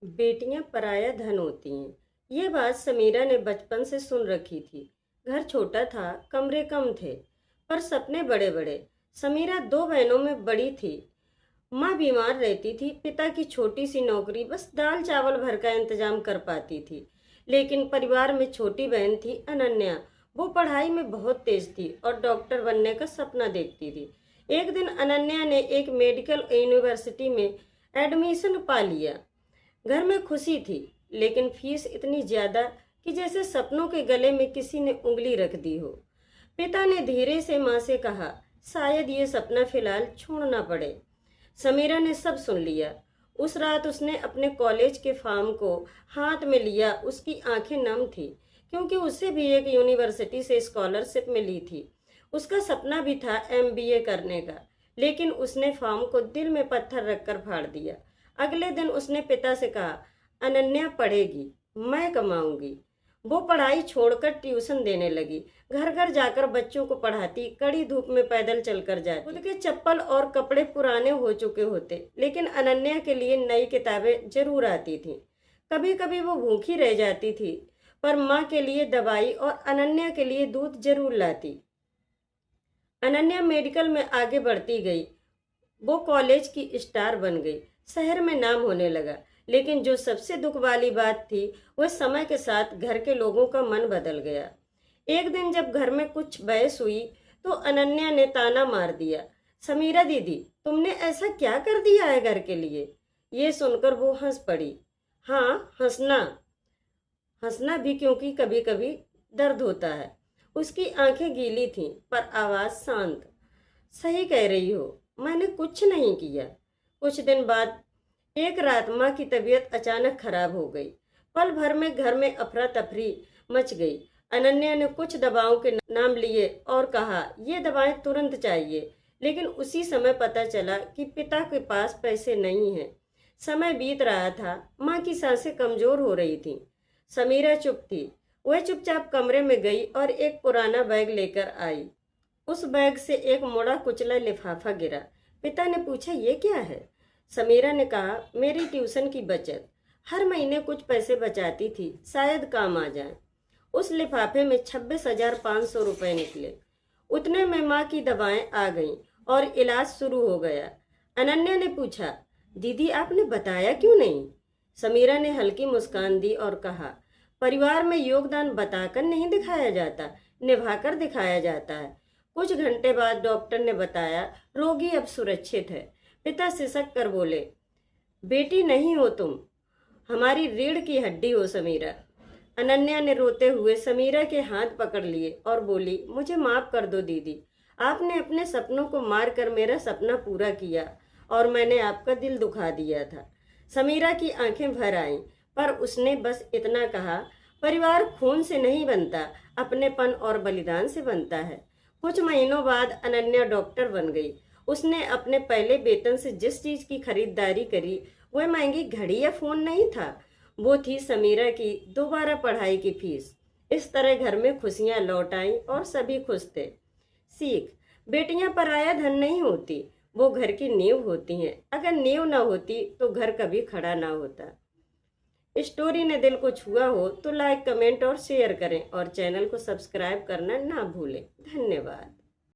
बेटियां पराया धन होती हैं। ये बात समीरा ने बचपन से सुन रखी थी। घर छोटा था, कमरे कम थे, पर सपने बड़े बड़े। समीरा दो बहनों में बड़ी थी। माँ बीमार रहती थी, पिता की छोटी सी नौकरी बस दाल चावल भर का इंतजाम कर पाती थी। लेकिन परिवार में छोटी बहन थी अनन्या। वो पढ़ाई में बहुत तेज थी और डॉक्टर बनने का सपना देखती थी। एक दिन अनन्या ने एक मेडिकल यूनिवर्सिटी में एडमिशन पा लिया। घर में खुशी थी, लेकिन फीस इतनी ज्यादा कि जैसे सपनों के गले में किसी ने उंगली रख दी हो। पिता ने धीरे से माँ से कहा, शायद ये सपना फिलहाल छोड़ना पड़े। समीरा ने सब सुन लिया। उस रात उसने अपने कॉलेज के फॉर्म को हाथ में लिया। उसकी आंखें नम थी, क्योंकि उसे भी एक यूनिवर्सिटी से स्कॉलरशिप मिली थी। उसका सपना भी था एमबीए करने का, लेकिन उसने फॉर्म को दिल में पत्थर रखकर फाड़ दिया। अगले दिन उसने पिता से कहा, अनन्या पढ़ेगी, मैं कमाऊंगी। वो पढ़ाई छोड़कर ट्यूशन देने लगी। घर घर जाकर बच्चों को पढ़ाती, कड़ी धूप में पैदल चलकर जाती। खुद के चप्पल और कपड़े पुराने हो चुके होते, लेकिन अनन्या के लिए नई किताबें जरूर आती थीं। कभी कभी वो भूखी रह जाती थी, पर माँ के लिए दवाई और अनन्या के लिए दूध जरूर लाती। अनन्या मेडिकल में आगे बढ़ती गई। वो कॉलेज की स्टार बन गई, शहर में नाम होने लगा। लेकिन जो सबसे दुख वाली बात थी, वह समय के साथ घर के लोगों का मन बदल गया। एक दिन जब घर में कुछ बहस हुई, तो अनन्या ने ताना मार दिया, समीरा दीदी, तुमने ऐसा क्या कर दिया है घर के लिए। ये सुनकर वो हंस पड़ी। हाँ, हंसना हंसना भी, क्योंकि कभी कभी दर्द होता है। उसकी आंखें गीली थीं, पर आवाज शांत। सही कह रही हो, मैंने कुछ नहीं किया। कुछ दिन बाद एक रात माँ की तबीयत अचानक खराब हो गई। पल भर में घर में अफरा तफरी मच गई। अनन्या ने कुछ दवाओं के नाम लिए और कहा, ये दवाएं तुरंत चाहिए। लेकिन उसी समय पता चला कि पिता के पास पैसे नहीं हैं। समय बीत रहा था, माँ की सांसें कमजोर हो रही थीं। समीरा चुप थी। वह चुपचाप कमरे में गई और एक पुराना बैग लेकर आई। उस बैग से एक मुड़ा कुचला लिफाफा गिरा। पिता ने पूछा, ये क्या है। समीरा ने कहा, मेरी ट्यूशन की बचत। हर महीने कुछ पैसे बचाती थी, शायद काम आ जाए। उस लिफाफे में 26,500 रुपए निकले। उतने में माँ की दवाएं आ गईं और इलाज शुरू हो गया। अनन्या ने पूछा, दीदी आपने बताया क्यों नहीं। समीरा ने हल्की मुस्कान दी और कहा, परिवार में योगदान बताकर नहीं दिखाया जाता, निभाकर दिखाया जाता है। कुछ घंटे बाद डॉक्टर ने बताया, रोगी अब सुरक्षित है। पिता सिसक कर बोले, बेटी नहीं हो तुम, हमारी रीढ़ की हड्डी हो समीरा। अनन्या ने रोते हुए समीरा के हाथ पकड़ लिए और बोली, मुझे माफ कर दो दीदी, आपने अपने सपनों को मार कर मेरा सपना पूरा किया और मैंने आपका दिल दुखा दिया था। समीरा की आंखें भर आईं, पर उसने बस इतना कहा, परिवार खून से नहीं बनता, अपनेपन और बलिदान से बनता है। कुछ महीनों बाद अनन्या डॉक्टर बन गई। उसने अपने पहले वेतन से जिस चीज की खरीदारी करी, वह महंगी घड़ी या फोन नहीं था, वो थी समीरा की दोबारा पढ़ाई की फीस। इस तरह घर में खुशियां लौट आईं और सभी खुश थे। सीख, बेटियां पराया धन नहीं होती, वो घर की नींव होती हैं। अगर नींव ना होती तो घर कभी खड़ा ना होता। स्टोरी ने दिल को छुआ हो तो लाइक, कमेंट और शेयर करें और चैनल को सब्सक्राइब करना ना भूलें। धन्यवाद।